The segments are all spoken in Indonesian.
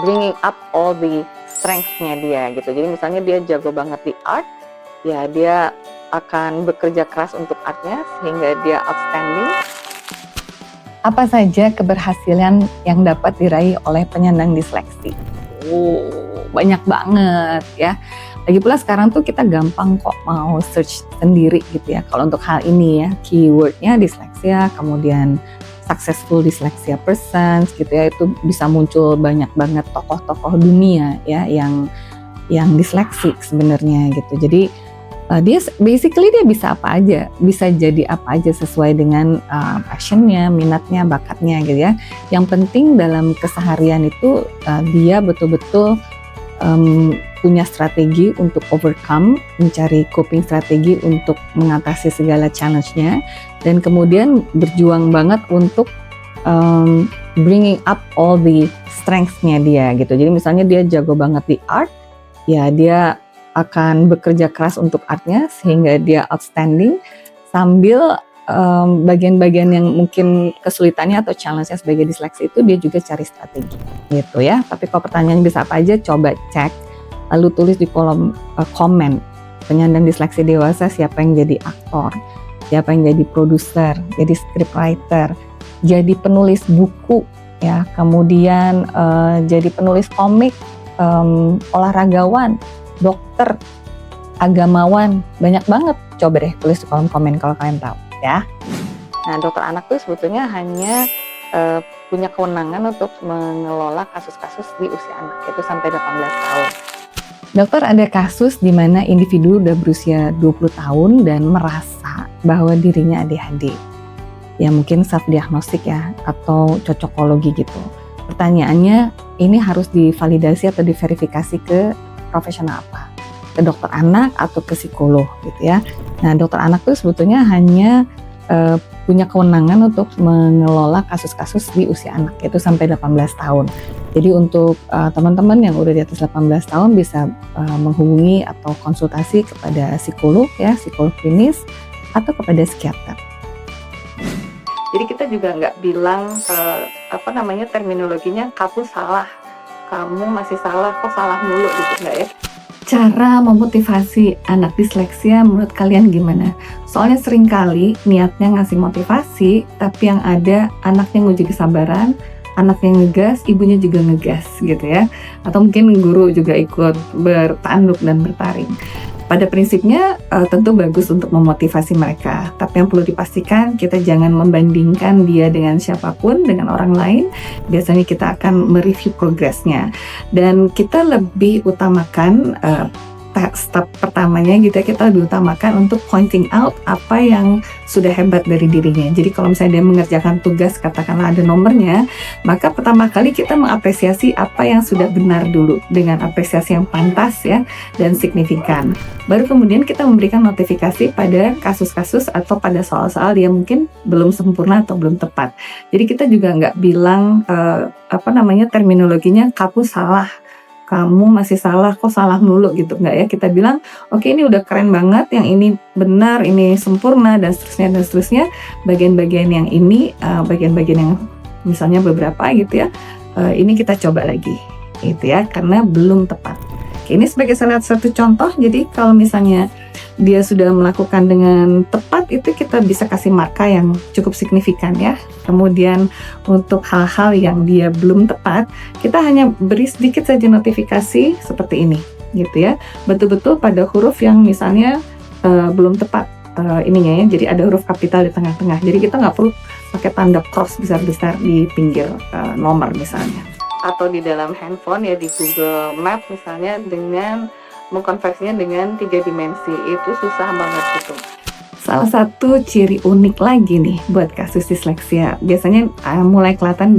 bringing up all the strengths-nya dia gitu. Jadi misalnya dia jago banget di art, ya dia akan bekerja keras untuk artnya sehingga dia outstanding. Apa saja keberhasilan yang dapat diraih oleh penyandang disleksi? Banyak banget ya. Lagi pula sekarang tuh kita gampang kok mau search sendiri gitu ya. Kalau untuk hal ini ya, keywordnya disleksia, kemudian successful dyslexia persons gitu ya, itu bisa muncul banyak banget tokoh-tokoh dunia ya yang disleksi sebenarnya gitu. Jadi dia bisa apa aja, bisa jadi apa aja sesuai dengan passionnya, minatnya, bakatnya gitu ya. Yang penting dalam keseharian itu dia betul-betul punya strategi untuk overcome, mencari coping strategi untuk mengatasi segala challenge-nya, dan kemudian berjuang banget untuk bringing up all the strengths-nya dia gitu. Jadi misalnya dia jago banget di art, ya dia akan bekerja keras untuk artnya sehingga dia outstanding, sambil bagian-bagian yang mungkin kesulitannya atau challenge-nya sebagai disleksi itu dia juga cari strategi gitu ya. Tapi kalau pertanyaannya bisa apa aja, coba cek, lalu tulis di kolom komen. Penyandang disleksi dewasa siapa yang jadi aktor, siapa yang jadi produser, jadi scriptwriter, jadi penulis buku ya, kemudian jadi penulis komik, olahragawan, dokter, agamawan, banyak banget. Coba deh tulis di kolom komen kalau kalian tahu ya. Nah, dokter anak tuh sebetulnya hanya punya kewenangan untuk mengelola kasus-kasus di usia anak, yaitu sampai 18 tahun. Dokter, ada kasus di mana individu udah berusia 20 tahun dan merasa bahwa dirinya ADHD. Ya mungkin self-diagnostik ya, atau cocokologi gitu. Pertanyaannya, ini harus divalidasi atau diverifikasi ke profesional apa? Ke dokter anak atau ke psikolog gitu ya. Nah, dokter anak tuh sebetulnya hanya punya kewenangan untuk mengelola kasus-kasus di usia anak, yaitu sampai 18 tahun. Jadi untuk teman-teman yang udah di atas 18 tahun bisa menghubungi atau konsultasi kepada psikolog ya, psikolog klinis atau kepada psikiater. Jadi kita juga nggak bilang terminologinya kamu salah, kamu masih salah, kok salah mulu gitu, nggak ya? Cara memotivasi anak disleksia menurut kalian gimana? Soalnya seringkali niatnya ngasih motivasi, tapi yang ada anaknya nguji kesabaran, anaknya ngegas, ibunya juga ngegas gitu ya. Atau mungkin guru juga ikut bertanduk dan bertaring. Pada prinsipnya tentu bagus untuk memotivasi mereka, tapi yang perlu dipastikan kita jangan membandingkan dia dengan siapapun, dengan orang lain. Biasanya kita akan mereview progresnya, dan kita lebih utamakan step pertamanya gitu ya, kita lebih utamakan untuk pointing out apa yang sudah hebat dari dirinya. Jadi kalau misalnya dia mengerjakan tugas, katakanlah ada nomornya, maka pertama kali kita mengapresiasi apa yang sudah benar dulu dengan apresiasi yang pantas ya dan signifikan. Baru kemudian kita memberikan notifikasi pada kasus-kasus atau pada soal-soal yang mungkin belum sempurna atau belum tepat. Jadi kita juga nggak bilang terminologinya kamu salah, kamu masih salah, kok salah mulu gitu, enggak ya. Kita bilang, oke, ini udah keren banget, yang ini benar, ini sempurna, dan seterusnya. Bagian-bagian yang ini, bagian-bagian yang misalnya beberapa gitu ya, ini kita coba lagi gitu ya, karena belum tepat. Oke, ini sebagai salah satu contoh. Jadi kalau misalnya dia sudah melakukan dengan tepat, itu kita bisa kasih marka yang cukup signifikan ya. Kemudian untuk hal-hal yang dia belum tepat, kita hanya beri sedikit saja notifikasi seperti ini gitu ya. Betul-betul pada huruf yang misalnya belum tepat ininya ya. Jadi ada huruf kapital di tengah-tengah. Jadi kita nggak perlu pakai tanda cross besar-besar di pinggir nomor misalnya. Atau di dalam handphone ya, di Google Map misalnya, dengan mengkonversinya dengan 3 dimensi, itu susah banget gitu. Salah satu ciri unik lagi nih buat kasus disleksia, biasanya mulai kelihatan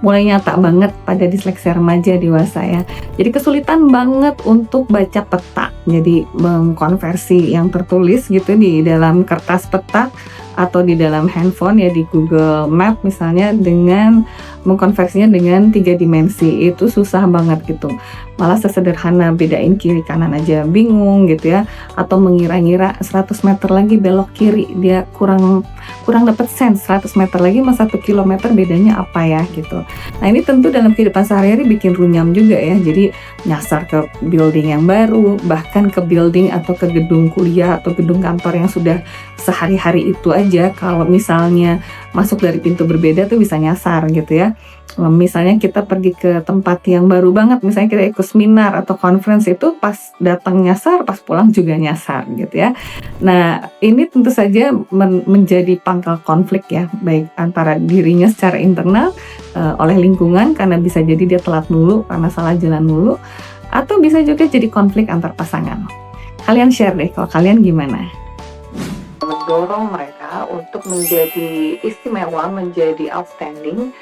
mulai nyata banget pada disleksia remaja dewasa ya. Jadi kesulitan banget untuk baca peta, jadi mengkonversi yang tertulis gitu di dalam kertas peta atau di dalam handphone ya, di Google Map misalnya, dengan mengkonversinya dengan 3 dimensi. Itu susah banget gitu. Malah sesederhana bedain kiri kanan aja bingung gitu ya, atau mengira-ngira 100 meter lagi belok kiri, dia kurang dapat sense 100 meter lagi sama 1 kilometer bedanya apa ya gitu. Nah ini tentu dalam kehidupan sehari-hari bikin runyam juga ya, jadi nyasar ke building yang baru, bahkan ke building atau ke gedung kuliah atau gedung kantor yang sudah sehari-hari itu aja, kalau misalnya masuk dari pintu berbeda tuh bisa nyasar gitu ya. Misalnya kita pergi ke tempat yang baru banget, misalnya kita ikut seminar atau conference, itu pas datang nyasar, pas pulang juga nyasar gitu ya. Nah ini tentu saja menjadi pangkal konflik ya, baik antara dirinya secara internal oleh lingkungan karena bisa jadi dia telat mulu karena salah jalan mulu, atau bisa juga jadi konflik antar pasangan. Kalian share deh kalau kalian gimana? Mendorong mereka untuk menjadi istimewa, menjadi outstanding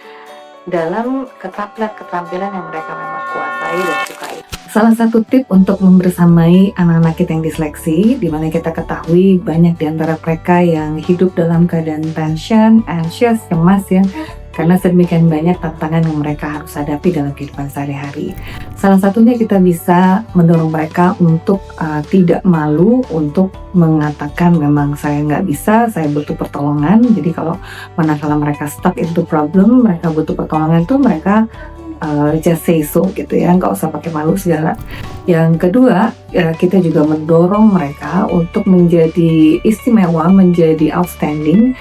dalam keterampilan yang mereka memang kuasai dan sukai. Salah satu tip untuk membersamai anak-anak kita yang disleksi, di mana kita ketahui banyak di antara mereka yang hidup dalam keadaan tension, anxious, cemas ya, karena sedemikian banyak tantangan yang mereka harus hadapi dalam kehidupan sehari-hari. Salah satunya kita bisa mendorong mereka untuk tidak malu untuk mengatakan memang saya nggak bisa, saya butuh pertolongan. Jadi kalau manakala mereka stuck into problem, mereka butuh pertolongan itu mereka just say so gitu ya, nggak usah pakai malu segala. Yang kedua, kita juga mendorong mereka untuk menjadi istimewa, menjadi outstanding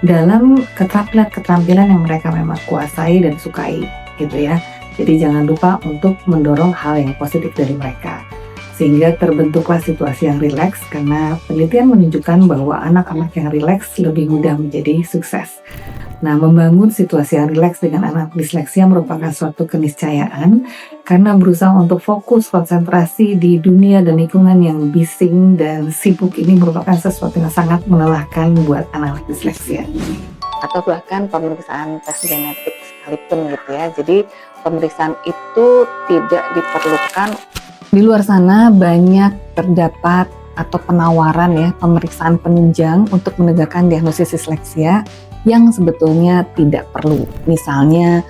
dalam keterampilan yang mereka memang kuasai dan sukai gitu ya. Jadi jangan lupa untuk mendorong hal yang positif dari mereka, sehingga terbentuklah situasi yang rileks, karena penelitian menunjukkan bahwa anak-anak yang rileks lebih mudah menjadi sukses. Nah, membangun situasi yang rileks dengan anak disleksia merupakan suatu keniscayaan karena berusaha untuk fokus konsentrasi di dunia dan lingkungan yang bising dan sibuk ini merupakan sesuatu yang sangat melelahkan buat anak disleksia. Atau bahkan pemeriksaan tes genetik sekalipun gitu ya. Jadi pemeriksaan itu tidak diperlukan. Di luar sana banyak terdapat atau penawaran ya pemeriksaan penunjang untuk menegakkan diagnosis disleksia yang sebetulnya tidak perlu. Misalnya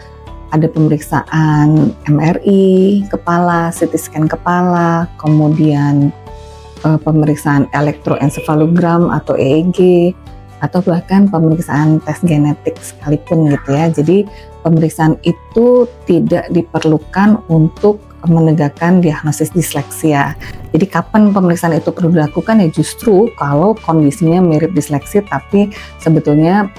ada pemeriksaan MRI kepala, CT scan kepala, kemudian pemeriksaan elektroensefalogram atau EEG, atau bahkan pemeriksaan tes genetik sekalipun gitu ya. Jadi pemeriksaan itu tidak diperlukan untuk menegakkan diagnosis disleksia. Jadi kapan pemeriksaan itu perlu dilakukan ya justru kalau kondisinya mirip disleksi tapi sebetulnya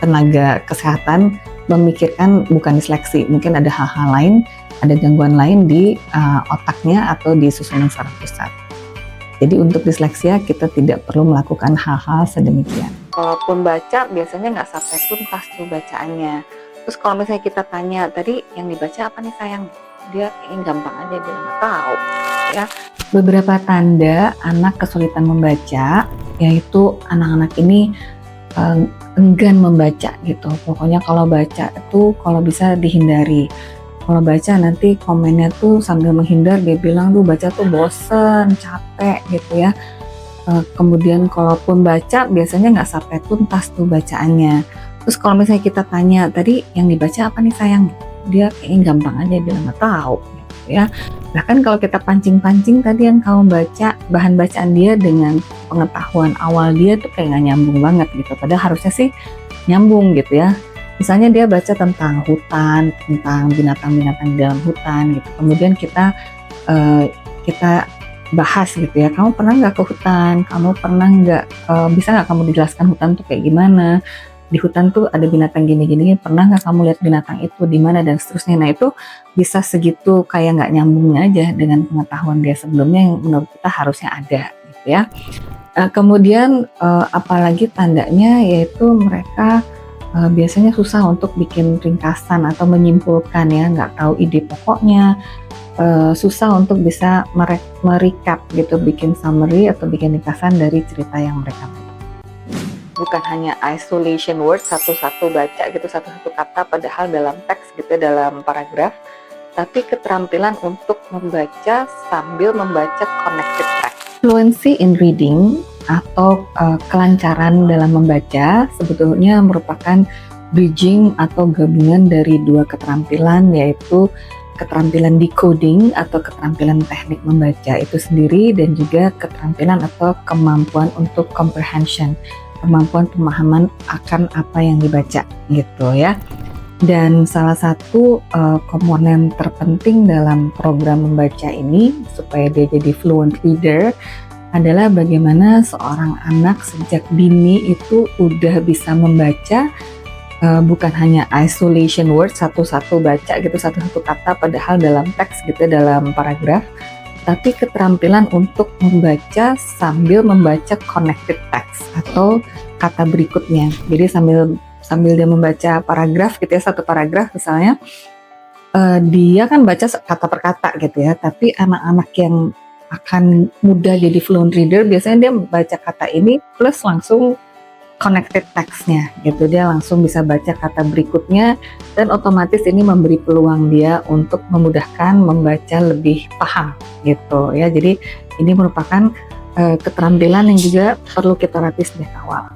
tenaga kesehatan memikirkan bukan disleksi, mungkin ada hal-hal lain, ada gangguan lain di otaknya atau di susunan saraf pusat. Jadi untuk disleksia kita tidak perlu melakukan hal-hal sedemikian. Kalaupun baca biasanya nggak sampai tuntas tuh bacaannya. Terus kalau misalnya kita tanya tadi yang dibaca apa nih sayang, dia kayaknya gampang aja bilang nggak tahu ya. Beberapa tanda anak kesulitan membaca yaitu anak-anak ini enggan membaca gitu. Pokoknya kalau baca itu kalau bisa dihindari. Kalau baca nanti komennya tuh sambil menghindar, dia bilang tuh baca tuh bosen, capek gitu ya. Kemudian kalaupun baca biasanya nggak sampai tuntas tuh bacaannya. Terus kalau misalnya kita tanya tadi yang dibaca apa nih sayang, dia kayaknya gampang aja bilang nggak tahu gitu ya. Bahkan kalau kita pancing-pancing tadi yang kamu baca bahan bacaan dia dengan pengetahuan awal dia tuh kayak nggak nyambung banget gitu. Padahal harusnya sih nyambung gitu ya. Misalnya dia baca tentang hutan, tentang binatang-binatang di dalam hutan gitu. Kemudian kita bahas gitu ya, kamu pernah nggak ke hutan? Kamu pernah nggak, bisa nggak kamu dijelaskan hutan tuh kayak gimana? Di hutan tuh ada binatang gini-gini, pernah nggak kamu lihat binatang itu di mana dan seterusnya. Nah itu bisa segitu kayak nggak nyambungnya aja dengan pengetahuan dia sebelumnya yang menurut kita harusnya ada gitu ya. Kemudian apalagi tandanya yaitu mereka biasanya susah untuk bikin ringkasan atau menyimpulkan ya, nggak tahu ide pokoknya, susah untuk bisa merecap gitu, bikin summary atau bikin ringkasan dari cerita yang mereka baca. Bukan hanya isolation word, satu-satu baca gitu, satu-satu kata padahal dalam teks gitu, dalam paragraf, tapi keterampilan untuk membaca sambil membaca connected text. Fluency in reading atau kelancaran dalam membaca sebetulnya merupakan bridging atau gabungan dari dua keterampilan, yaitu keterampilan decoding atau keterampilan teknik membaca itu sendiri, dan juga keterampilan atau kemampuan untuk comprehension, kemampuan pemahaman akan apa yang dibaca gitu ya. Dan salah satu komponen terpenting dalam program membaca ini supaya dia jadi fluent reader adalah bagaimana seorang anak sejak dini itu udah bisa membaca, bukan hanya isolation word, satu-satu baca gitu, satu-satu kata padahal dalam teks gitu, dalam paragraf, tapi keterampilan untuk membaca sambil membaca connected text atau kata berikutnya. Jadi sambil dia membaca paragraf gitu ya, satu paragraf misalnya, dia kan baca kata per kata gitu ya, tapi anak-anak yang akan mudah jadi fluent reader biasanya dia baca kata ini plus langsung connected text-nya gitu, dia langsung bisa baca kata berikutnya, dan otomatis ini memberi peluang dia untuk memudahkan membaca lebih paham gitu ya. Jadi ini merupakan keterampilan yang juga perlu kita latih sejak awal.